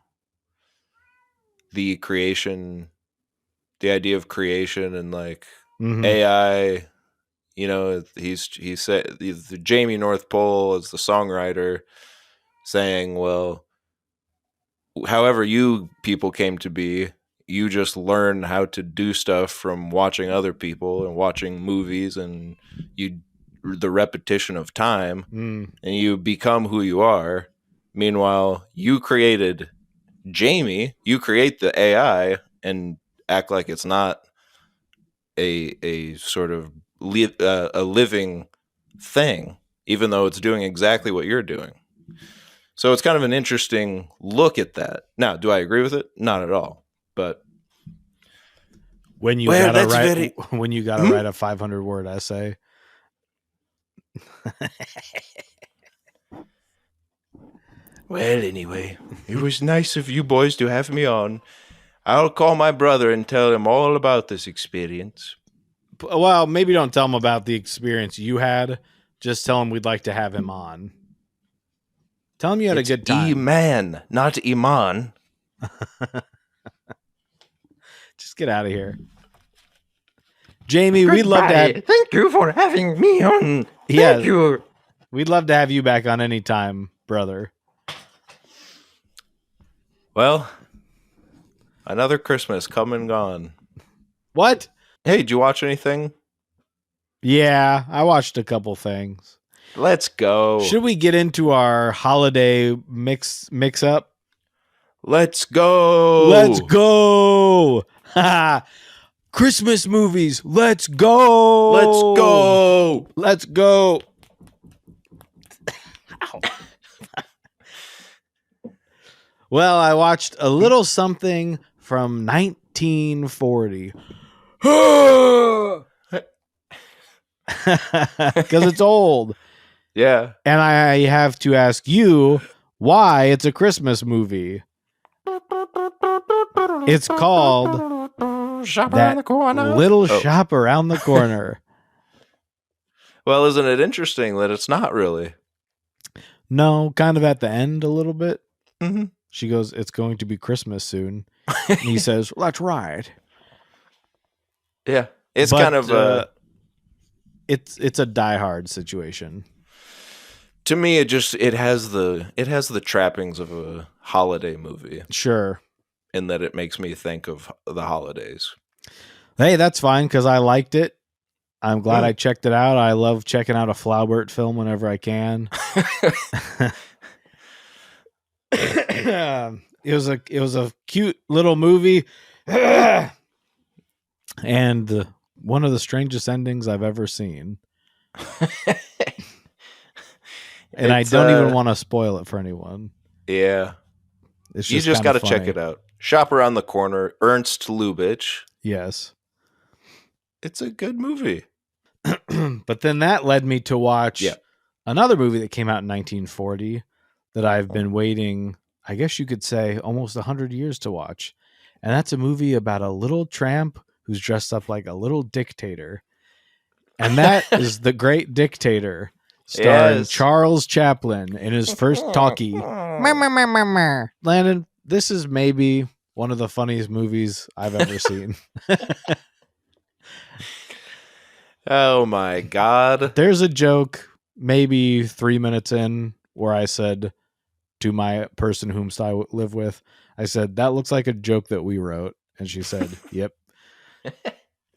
the creation, the idea of creation and like Mhm. AI. You know, he said the Jamie North Pole is the songwriter saying, well, however you people came to be, you just learn how to do stuff from watching other people and watching movies and the repetition of time, and you become who you are. Meanwhile, you created Jamie, you create the AI and act like it's not a sort of a living thing, even though it's doing exactly what you're doing. So it's kind of an interesting look at that. Now, do I agree with it? Not at all. But When you Well, gotta that's write very- when you gotta write a 500-word essay. well, anyway, it was nice of you boys to have me on. I'll call my brother and tell him all about this experience. Well, maybe don't tell him about the experience you had. Just tell him we'd like to have him on. Tell him you had It's a good time. Mann, not Iman. Just get out of here. Jamie, we'd love to have Thank you for having me on. Yeah. Thank you. we'd love to have you back on any time, brother. Well, another Christmas come and gone. What? Hey, did you watch anything? Yeah, I watched a couple things. Let's go. Should we get into our holiday mix up? Let's go. Let's go. Christmas movies. Let's go. Let's go. Let's go. Well, I watched a little something from 1940. Because it's old. Yeah. And I have to ask you why it's a Christmas movie. It's called Little Shop Around the Corner. Well, isn't it interesting that it's not really? No, kind of at the end a little bit. Mm-hmm. She goes, "It's going to be Christmas soon." And he says, "Let's ride." Yeah. It's But, kind of it's a Die Hard situation. to me it has the trappings of a holiday movie Sure. in that it makes me think of the holidays. Hey, that's fine because I liked it. I'm glad I checked it out. I love checking out a Flaubert film whenever I can. It was a cute little movie, and one of the strangest endings I've ever seen. And I don't even want to spoil it for anyone. Yeah. It's You just got to check funny. it out. Shop Around the Corner, Ernst Lubitsch. Yes. It's a good movie. But then that led me to watch Yeah. another movie that came out in 1940 that I've been waiting, I guess you could say, almost 100 years to watch. And that's a movie about a little tramp who's dressed up like a little dictator. And that is The Great Dictator, starring Yes. Charles Chaplin in his first talkie. Landon, this is maybe one of the funniest movies I've ever seen. Oh my God. There's a joke maybe 3 minutes in where I said to my person whom I live with, I said, "That looks like a joke that we wrote." And she said, "Yep."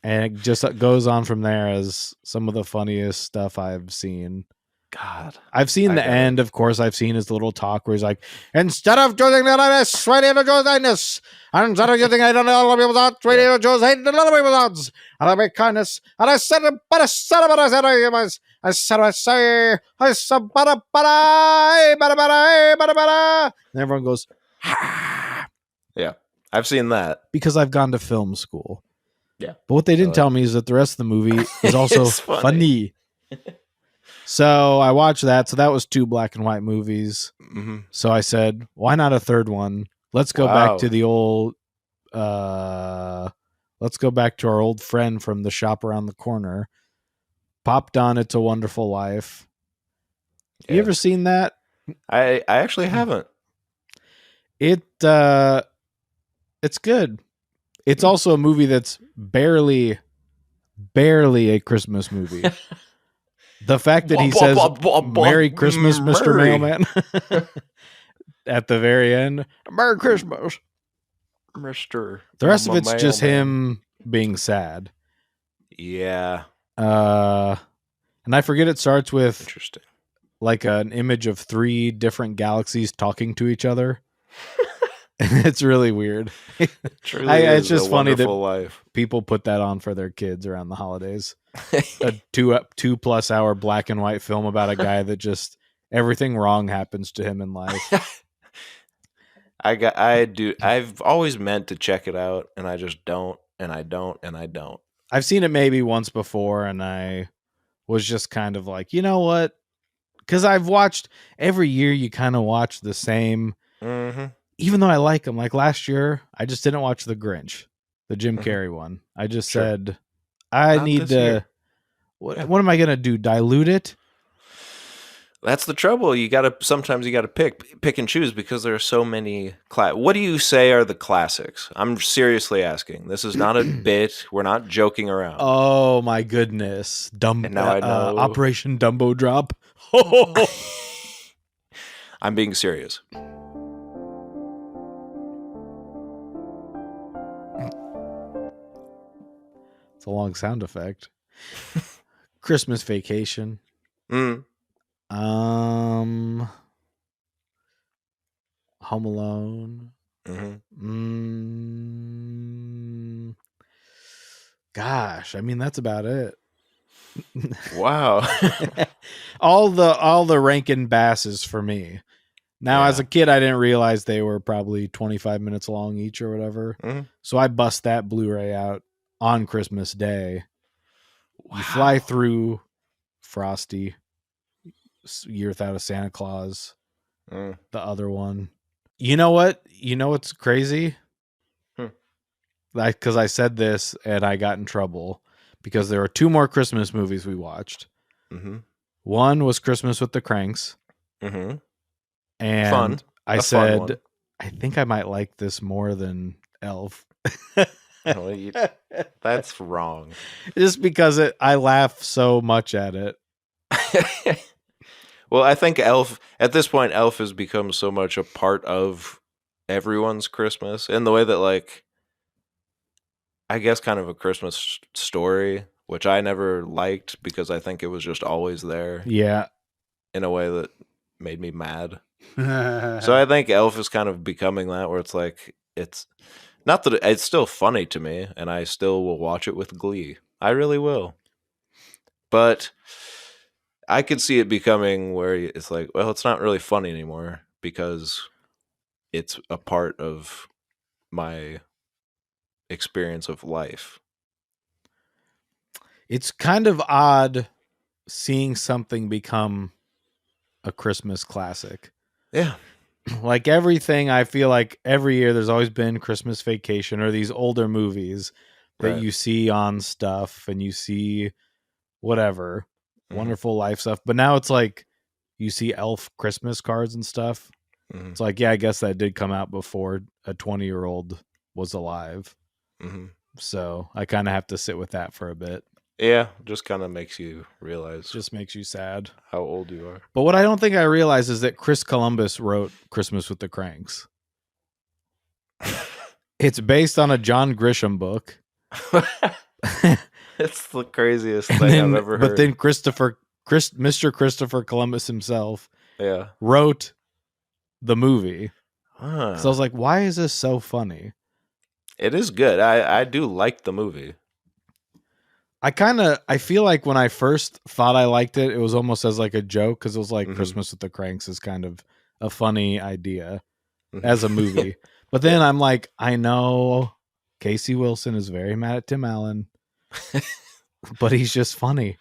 And it just goes on from there as some of the funniest stuff I've seen. God. I've seen I the got it. end, of course. I've seen his little talk where he's like, "Instead of choosing the lightness, why do you choose lightness? And instead of using I don't know other people's thoughts, why do you choose hate other people's thoughts? And I make kindness. And I said, but I said, but I said, I said, I say, I said, but I. And everyone goes, Yeah. I've seen that. because I've gone to film school. Yeah. But what they didn't tell me is that the rest of the movie is also It's funny. So I watched that. So that was 2 black and white movies. Mm-hmm. So I said, why not a third one? Let's go back to the old, let's go back to our old friend from the shop around the corner. Popped on It's a Wonderful Life. You ever seen that? I actually haven't. It's good. It's also a movie that's barely a Christmas movie. The fact that he says Merry Christmas, Mr. Mailman at the very end. Merry Christmas. Mr. The rest of it's just him being sad. Yeah. And I forget it starts with Interesting. like an image of 3 different galaxies talking to each other. It's really weird. It's just funny that life. people put that on for their kids around the holidays. A 2+ hour black and white film about a guy that just everything wrong happens to him in life. I've always meant to check it out, and I just don't, and I don't. I've seen it maybe once before, and I was just kind of like, you know what? Because I've watched every year. You kind of watch the same. Mm-hmm. Even though I like them, like last year, I just didn't watch The Grinch, the Jim Carrey one. I just said, I Not need this to. year. What am I gonna do? Dilute it? That's the trouble. Sometimes you gotta pick and choose because there are so many. What do you say are the classics? I'm seriously asking. This is not a bit. We're not joking around. Oh my goodness! And now I know. Operation Dumbo Drop. I'm being serious. It's a long sound effect. Christmas Vacation. Mm. Home Alone. Mm-hmm. Gosh, I mean that's about it. Wow. all the Rankin Basses for me. Now, as a kid, I didn't realize they were probably 25 minutes long each or whatever. Mm-hmm. So I bust that Blu-ray out on Christmas Day. Wow. You Fly Through, Frosty, Year Without a Santa Claus, the other one. You know what? You know what's crazy? Because I said this and I got in trouble because there were 2 more Christmas movies we watched. Mm-hmm. One was Christmas with the Cranks. Mm-hmm. And Fun. I Fun said, one. I think I might like this more than Elf. That's wrong. Just because I laugh so much at it. Well, I think Elf, at this point, Elf has become so much a part of everyone's Christmas in the way that, like, I guess kind of a Christmas story, which I never liked because I think it was just always there. Yeah. In a way that made me mad. So I think Elf is kind of becoming that, where it's like, it's not that it's still funny to me, and I still will watch it with glee. I really will. But I could see it becoming where it's like, well, it's not really funny anymore because it's a part of my experience of life. It's kind of odd seeing something become a Christmas classic. Yeah. Like everything, I feel like every year there's always been Christmas Vacation or these older movies that you see on stuff and you see whatever, Wonderful Life stuff. But now it's like you see Elf Christmas cards and stuff. Mm-hmm. It's like, yeah, I guess that did come out before a 20-year-old was alive. Mm-hmm. So I kind of have to sit with that for a bit. Yeah, just kind of makes you realize. Just makes you sad. How old you are. But what I don't think I realize is that Chris Columbus wrote Christmas with the Cranks. It's based on a John Grisham book. It's the craziest thing I've ever heard. But then Mr. Christopher Columbus himself wrote the movie. Huh. So I was like, why is this so funny? It is good. I do like the movie. I feel like when I first thought I liked it, it was almost as like a joke because it was like Christmas with the Cranks is kind of a funny idea as a movie. But then I'm like, I know Casey Wilson is very mad at Tim Allen, but he's just funny.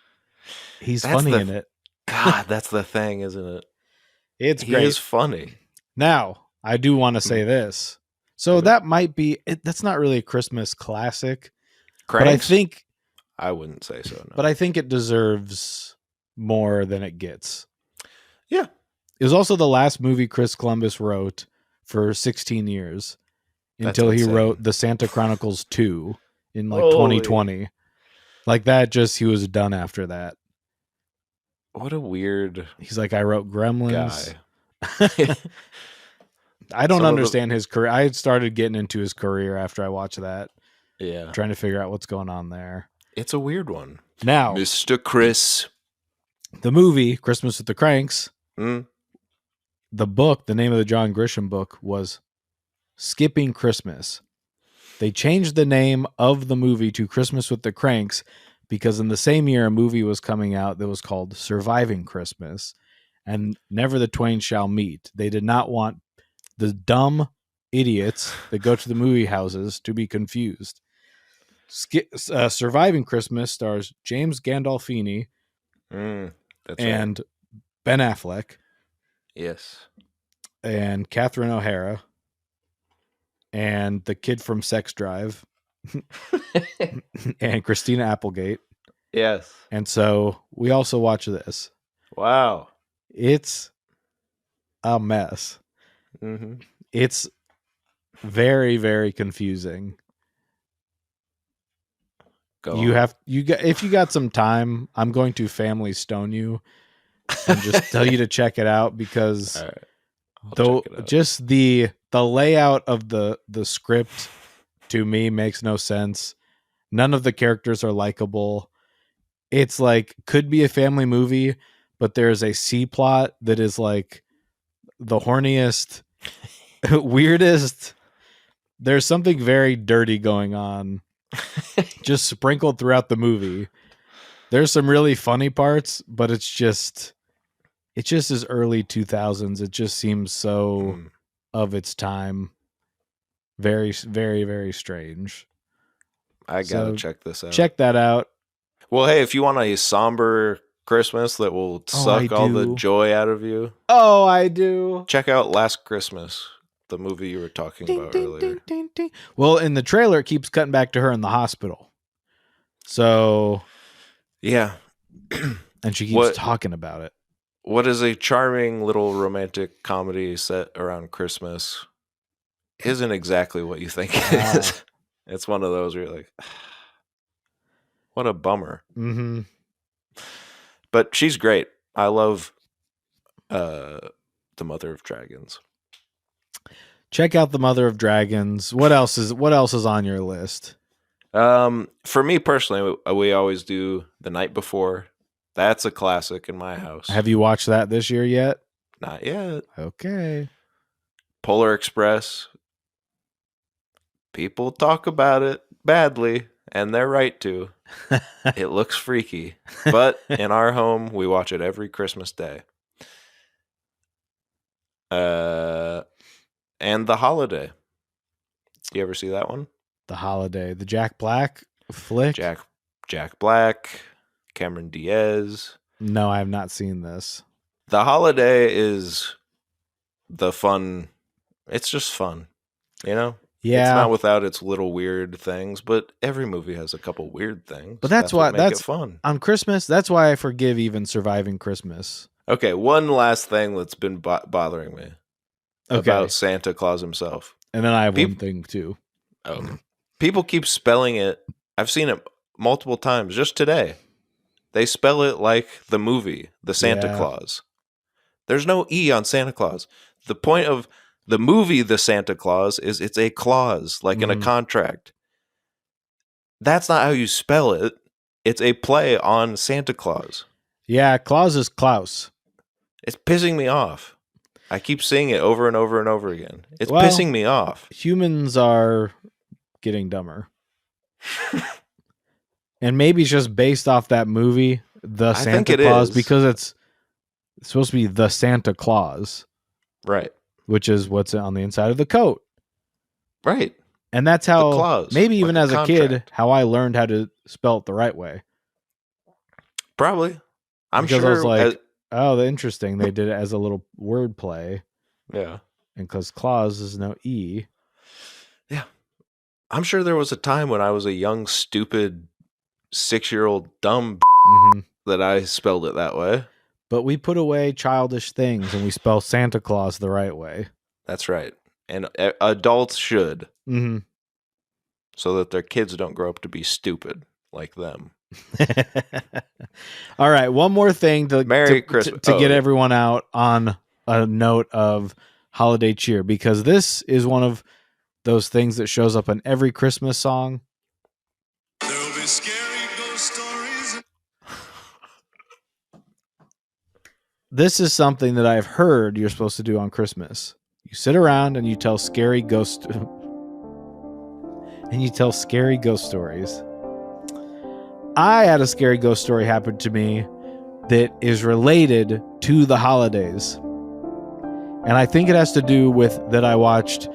He's That's funny the- in it. God, that's the thing, isn't it? It's He great. is funny. Now, I do want to say this. So Okay. that might be that's not really a Christmas classic, Cranks? I wouldn't say so. No. but I think it deserves more than it gets. Yeah. It was also the last movie Chris Columbus wrote for 16 years That's until he insane. wrote The Santa Chronicles 2 in like Holy. 2020. Like that, he was done after that. What a weird He's like, I wrote Gremlins. guy. I don't Some of understand his career. I started getting into his career after I watched that, Yeah. trying to figure out what's going on there. It's a weird one. Now, Mr. Chris. the movie Christmas with the Cranks, Mm. the book, the name of the John Grisham book was Skipping Christmas. They changed the name of the movie to Christmas with the Cranks because in the same year a movie was coming out that was called Surviving Christmas and Never the Twain Shall Meet. They did not want the dumb idiots that go to the movie houses to be confused. Surviving Christmas stars James Gandolfini That's right. and Ben Affleck Yes. and Catherine O'Hara and the kid from Sex Drive and Christina Applegate. Yes. And so we also watch this. Wow. It's a mess. Mm-hmm. It's very, very confusing. If you got some time, I'm going to family stone you and just tell you to check it out because All right. though check it out. just the layout of the script to me makes no sense. None of the characters are likable. It's like could be a family movie, but there's a C plot that is like the horniest, weirdest. There's something very dirty going on, just sprinkled throughout the movie. There's some really funny parts, but it's just as early 2000s. It just seems so of its time. Very, very, very strange. I gotta So, check this out. Check that out. Well, hey, if you want a somber Christmas that will suck all the do. joy out of you, Oh, I do. check out Last Christmas, the movie you were talking about earlier. Well, in the trailer, it keeps cutting back to her in the hospital. So, Yeah. and she keeps What- talking about it. What is a charming little romantic comedy set around Christmas isn't exactly what you think it Wow. is. It's one of those where you're like, what a bummer. Mm-hmm. But she's great. I love the Mother of Dragons. Check out the Mother of Dragons. What else is on your list? For me personally, we always do The Night Before. That's a classic in my house. Have you watched that this year yet? Not yet. Okay. Polar Express. People talk about it badly, and they're right to. It looks freaky. But in our home, we watch it every Christmas day. And The Holiday. You ever see that one? The Holiday, the Jack Black flick. Jack Black, Cameron Diaz. No, I have not seen this. The Holiday is the fun. It's just fun, you know? Yeah. It's not without its little weird things, but every movie has a couple weird things. But that's what why- make that's- it fun. On Christmas, that's why I forgive even Surviving Christmas. Okay, one last thing that's been bothering me Okay. about Santa Claus himself. And then I have one Peop- thing too. Oh, people keep spelling it. I've seen it multiple times. Just today, they spell it like the movie, the Santa Yeah. Claus. There's no E on Santa Claus. The point of the movie, the Santa Claus, is it's a clause, like in a Mhm. contract. That's not how you spell it. It's a play on Santa Claus. Yeah, Claus is Klaus. It's pissing me off. I keep seeing it over and over and over again. It's Well- pissing me off. Humans are getting dumber. And maybe it's just based off that movie, The I think Santa it Claus, is. because it's supposed to be the Santa Claus, Right. which is what's on the inside of the coat. Right. And that's how, clause, maybe even like as a kid, contract. how I learned how to spell it the right way. Probably. I'm Because sure. I was like, oh, interesting. They did it as a little word play. Yeah. And because clause is no E. Yeah. I'm sure there was a time when I was a young, stupid, 6-year-old dumb that I spelled it that way. But we put away childish things and we spell Santa Claus the right way. That's right. And adults should. Mm-hmm. So that their kids don't grow up to be stupid like them. All right. One more thing to Christmas. to get everyone out on a note of holiday cheer, because this is one of those things that shows up in every Christmas song. There'll be scary ghost stories. This is something that I've heard you're supposed to do on Christmas. You sit around and you tell scary ghost stories. I had a scary ghost story happen to me that is related to the holidays. And I think it has to do with that I watched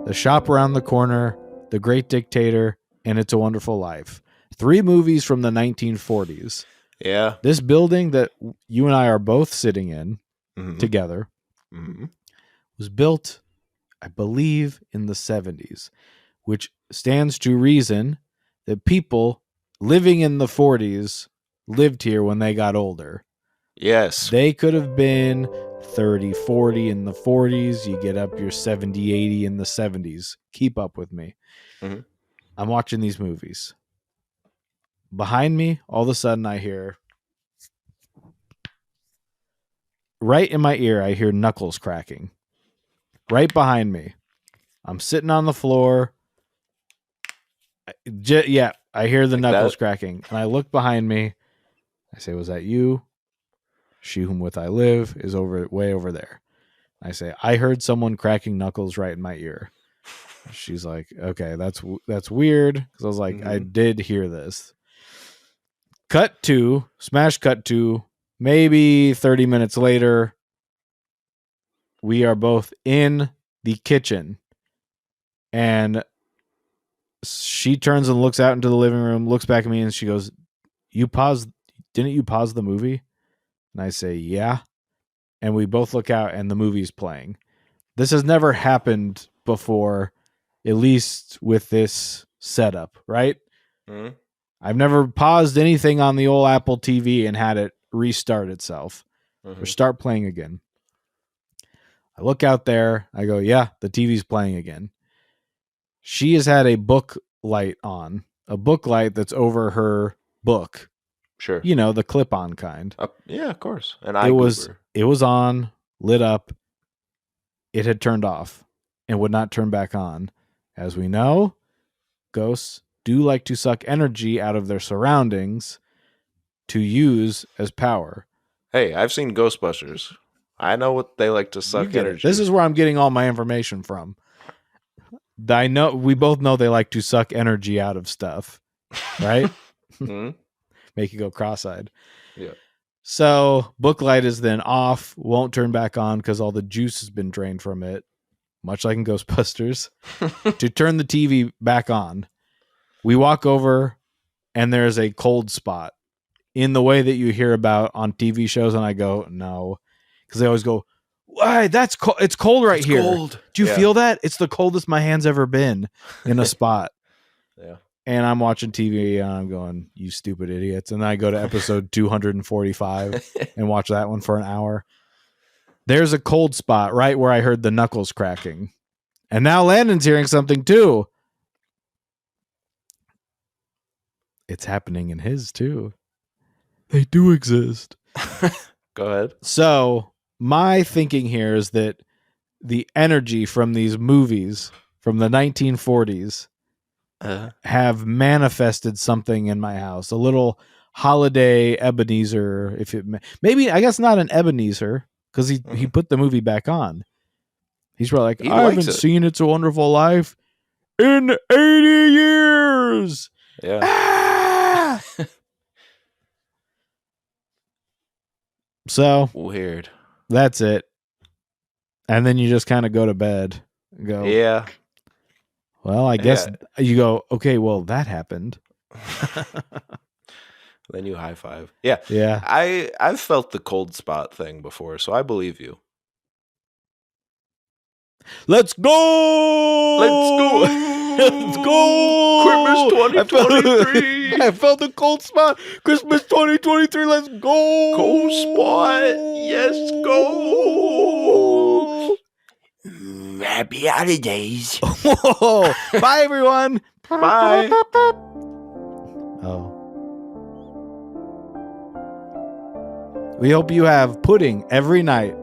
The Shop Around the Corner, The Great Dictator, and It's a Wonderful Life. 3 movies from the 1940s. Yeah. This building that you and I are both sitting in together was built, I believe, in the 70s, which stands to reason that people living in the 40s lived here when they got older. Yes. They could have been 30, 40 in the 40s. You get up your 70, 80 in the 70s. Keep up with me. I'm watching these movies. Behind me, all of a sudden I hear, right in my ear, I hear knuckles cracking. Right behind me. I'm sitting on the floor. I hear the knuckles cracking. And I look behind me. I say, was that you? She whom with I live is way over there. I say, I heard someone cracking knuckles right in my ear. She's like, okay, that's weird. Because I was like, I did hear this. Smash cut to, maybe 30 minutes later, we are both in the kitchen. And she turns and looks out into the living room, looks back at me, and she goes, didn't you pause the movie? And I say, yeah. And we both look out and the movie's playing. This has never happened before, at least with this setup, right? I've never paused anything on the old Apple TV and had it restart itself or start playing again. I look out there. I go, yeah, the TV's playing again. She has had a book light on, a book light that's over her book. Sure. You know, the clip-on kind. Yeah, of course. And it was on, lit up. It had turned off and would not turn back on. As we know, ghosts do like to suck energy out of their surroundings to use as power. Hey, I've seen Ghostbusters. I know what they like to suck energy. This is where I'm getting all my information from. I know we both know they like to suck energy out of stuff, right? Make you go cross-eyed. Yeah. So book light is then off, won't turn back on because all the juice has been drained from it, much like in Ghostbusters. To turn the TV back on, we walk over and there's a cold spot in the way that you hear about on TV shows. And I go, no, because they always go, why? That's cold. It's cold right here. Cold. Do you feel that? It's the coldest my hand's ever been in a spot. Yeah. And I'm watching TV and I'm going, you stupid idiots. And then I go to episode 245 and watch that one for an hour. There's a cold spot right where I heard the knuckles cracking. And now Landon's hearing something too. It's happening in his too. They do exist. Go ahead. So my thinking here is that the energy from these movies from the 1940s have manifested something in my house. A little holiday Ebenezer, maybe I guess not an Ebenezer because he put the movie back on. He's probably like, I haven't seen It's a Wonderful Life in 80 years. Yeah. Ah! So weird. That's it. And then you just kind of go to bed and go, yeah. Well, I guess you go, okay, well, that happened. Then you high five. Yeah. Yeah. I've felt the cold spot thing before, so I believe you. Let's go! Let's go! Christmas 2023. I felt the cold spot. Christmas 2023. Let's go! Cold spot. Yes, go. Happy holidays. Bye, everyone. Bye. Oh. We hope you have pudding every night.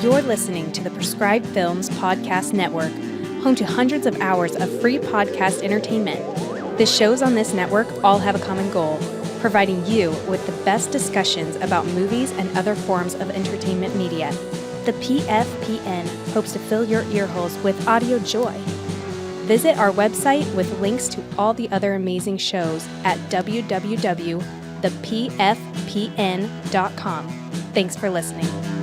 You're listening to the Prescribed Films Podcast Network, home to hundreds of hours of free podcast entertainment. The shows on this network all have a common goal, providing you with the best discussions about movies and other forms of entertainment media. The PFPN hopes to fill your earholes with audio joy. Visit our website with links to all the other amazing shows at www.thepfpn.com. Thanks for listening.